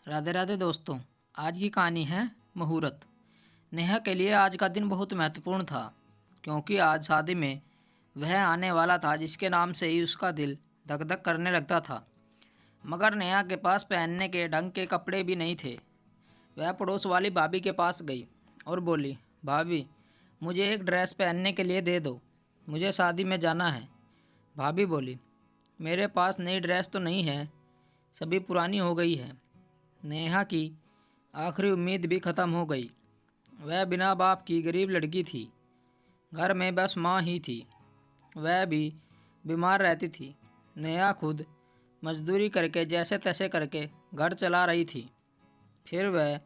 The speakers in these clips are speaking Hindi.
राधे राधे दोस्तों। आज की कहानी है मुहूर्त। नेहा के लिए आज का दिन बहुत महत्वपूर्ण था, क्योंकि आज शादी में वह आने वाला था जिसके नाम से ही उसका दिल धक धक करने लगता था। मगर नेहा के पास पहनने के ढंग के कपड़े भी नहीं थे। वह पड़ोस वाली भाभी के पास गई और बोली, भाभी, मुझे एक ड्रेस पहनने के लिए दे दो, मुझे शादी में जाना है। भाभी बोली, मेरे पास नई ड्रेस तो नहीं है, सभी पुरानी हो गई है। नेहा की आखिरी उम्मीद भी ख़त्म हो गई। वह बिना बाप की गरीब लड़की थी। घर में बस माँ ही थी, वह भी बीमार रहती थी। नेहा खुद मजदूरी करके जैसे तैसे करके घर चला रही थी। फिर वह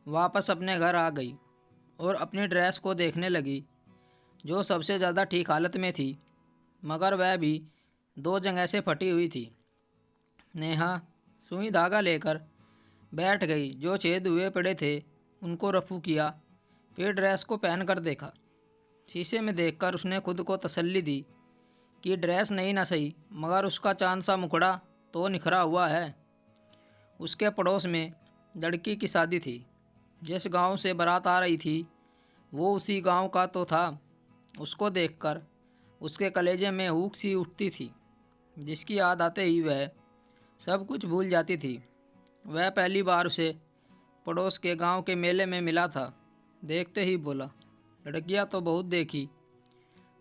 वापस अपने घर आ गई और अपनी ड्रेस को देखने लगी, जो सबसे ज़्यादा ठीक हालत में थी, मगर वह भी दो जगह से फटी हुई थी। नेहा सुई धागा लेकर बैठ गई। जो छेद हुए पड़े थे उनको रफू किया, फिर ड्रेस को पहन कर देखा। शीशे में देखकर उसने खुद को तसल्ली दी कि ड्रेस नहीं ना सही, मगर उसका चांद सा मुखड़ा तो निखरा हुआ है। उसके पड़ोस में लड़की की शादी थी। जिस गांव से बारात आ रही थी वो उसी गांव का तो था। उसको देखकर उसके कलेजे में हुक सी उठती थी, जिसकी याद आते ही वह सब कुछ भूल जाती थी। वह पहली बार उसे पड़ोस के गांव के मेले में मिला था। देखते ही बोला, लड़कियां तो बहुत देखी,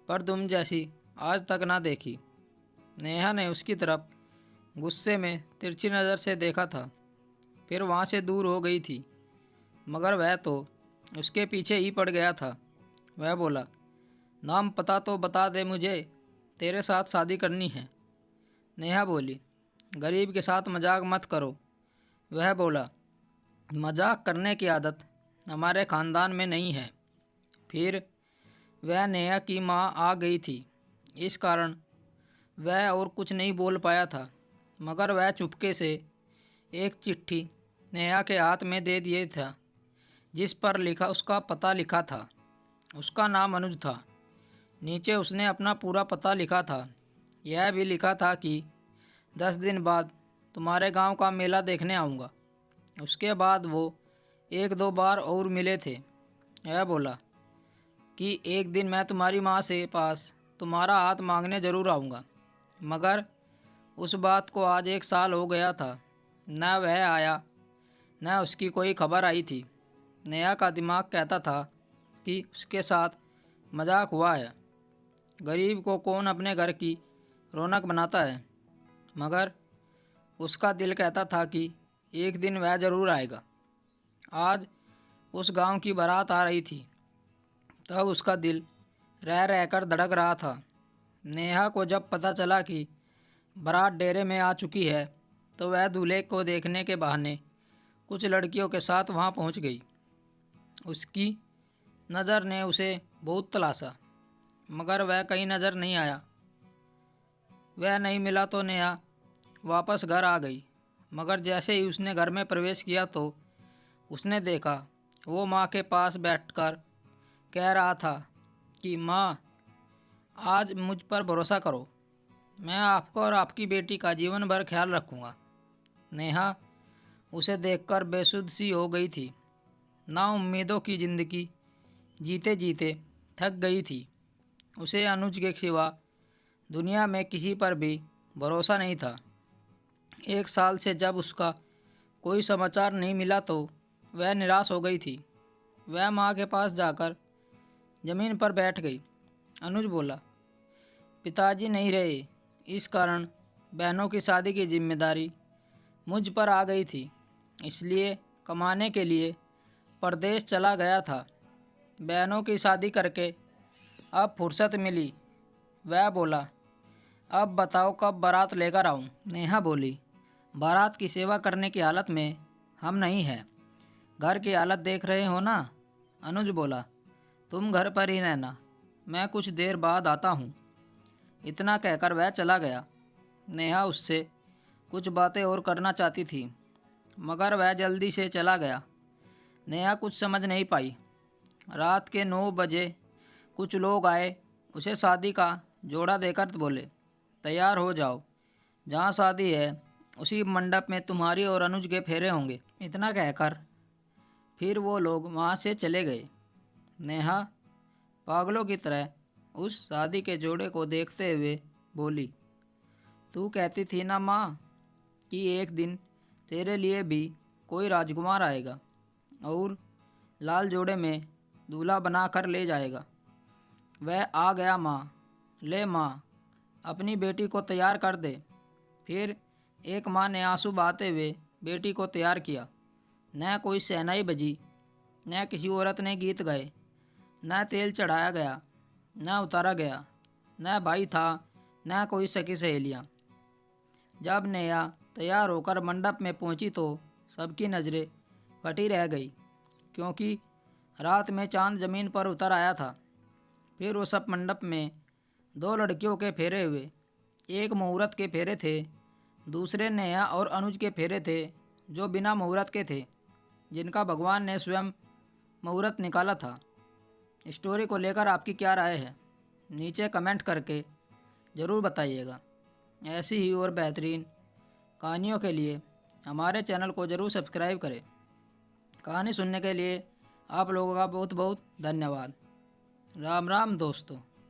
पर तुम जैसी आज तक ना देखी। नेहा ने उसकी तरफ गुस्से में तिरछी नज़र से देखा था, फिर वहाँ से दूर हो गई थी, मगर वह तो उसके पीछे ही पड़ गया था। वह बोला, नाम पता तो बता दे मुझे, तेरे साथ शादी करनी है। नेहा बोली, गरीब के साथ मजाक मत करो। वह बोला, मजाक करने की आदत हमारे ख़ानदान में नहीं है। फिर वह नेहा की माँ आ गई थी, इस कारण वह और कुछ नहीं बोल पाया था, मगर वह चुपके से एक चिट्ठी नेहा के हाथ में दे दिए था, जिस पर लिखा उसका पता लिखा था। उसका नाम अनुज था। नीचे उसने अपना पूरा पता लिखा था। यह भी लिखा था कि 10 दिन बाद तुम्हारे गांव का मेला देखने आऊँगा। उसके बाद वो एक दो बार और मिले थे। यह बोला कि एक दिन मैं तुम्हारी माँ से पास तुम्हारा हाथ मांगने ज़रूर आऊँगा, मगर उस बात को आज 1 साल हो गया था। न वह आया, न उसकी कोई खबर आई थी। नेहा का दिमाग कहता था कि उसके साथ मजाक हुआ है। गरीब को कौन अपने घर की रौनक बनाता है, मगर उसका दिल कहता था कि एक दिन वह ज़रूर आएगा। आज उस गांव की बारात आ रही थी, तब उसका दिल रह रहकर धड़क रहा था। नेहा को जब पता चला कि बारात डेरे में आ चुकी है, तो वह दूल्हे को देखने के बहाने कुछ लड़कियों के साथ वहां पहुंच गई। उसकी नज़र ने उसे बहुत तलाशा, मगर वह कहीं नज़र नहीं आया। वह नहीं मिला तो नेहा वापस घर आ गई, मगर जैसे ही उसने घर में प्रवेश किया तो उसने देखा वो माँ के पास बैठकर कह रहा था कि माँ, आज मुझ पर भरोसा करो, मैं आपको और आपकी बेटी का जीवन भर ख्याल रखूँगा। नेहा उसे देखकर बेसुध सी हो गई थी। ना उम्मीदों की ज़िंदगी जीते जीते थक गई थी। उसे अनुज के सिवा दुनिया में किसी पर भी भरोसा नहीं था। 1 साल से जब उसका कोई समाचार नहीं मिला तो वह निराश हो गई थी। वह माँ के पास जाकर ज़मीन पर बैठ गई। अनुज बोला, पिताजी नहीं रहे, इस कारण बहनों की शादी की जिम्मेदारी मुझ पर आ गई थी, इसलिए कमाने के लिए परदेश चला गया था। बहनों की शादी करके अब फुर्सत मिली। वह बोला, अब बताओ कब बारात लेकर आऊँ। नेहा बोली, बारात की सेवा करने की हालत में हम नहीं हैं, घर की हालत देख रहे हो ना। अनुज बोला, तुम घर पर ही रहना, मैं कुछ देर बाद आता हूँ। इतना कहकर वह चला गया। नेहा उससे कुछ बातें और करना चाहती थी, मगर वह जल्दी से चला गया। नेहा कुछ समझ नहीं पाई। रात के 9 बजे कुछ लोग आए, उसे शादी का जोड़ा देकर बोले, तैयार हो जाओ, जहाँ शादी है उसी मंडप में तुम्हारी और अनुज के फेरे होंगे। इतना कहकर फिर वो लोग वहाँ से चले गए। नेहा पागलों की तरह उस शादी के जोड़े को देखते हुए बोली, तू कहती थी ना माँ कि एक दिन तेरे लिए भी कोई राजकुमार आएगा और लाल जोड़े में दूल्हा बना कर ले जाएगा। वह आ गया माँ। ले माँ, अपनी बेटी को तैयार कर दे। फिर एक माँ ने आंसू बहाते हुए बेटी को तैयार किया। न कोई शहनाई बजी, न किसी औरत ने गीत गाए, न तेल चढ़ाया गया, न उतारा गया, न भाई था, न कोई सखी सहेलियाँ। जब नेहा तैयार होकर मंडप में पहुंची तो सबकी नज़रें फटी रह गई, क्योंकि रात में चांद ज़मीन पर उतर आया था। फिर वो सब मंडप में दो लड़कियों के फेरे हुए। एक मुहूर्त के फेरे थे, दूसरे नेहा और अनुज के फेरे थे, जो बिना मुहूर्त के थे, जिनका भगवान ने स्वयं मुहूर्त निकाला था। स्टोरी को लेकर आपकी क्या राय है, नीचे कमेंट करके ज़रूर बताइएगा। ऐसी ही और बेहतरीन कहानियों के लिए हमारे चैनल को ज़रूर सब्सक्राइब करें। कहानी सुनने के लिए आप लोगों का बहुत बहुत धन्यवाद। राम राम दोस्तों।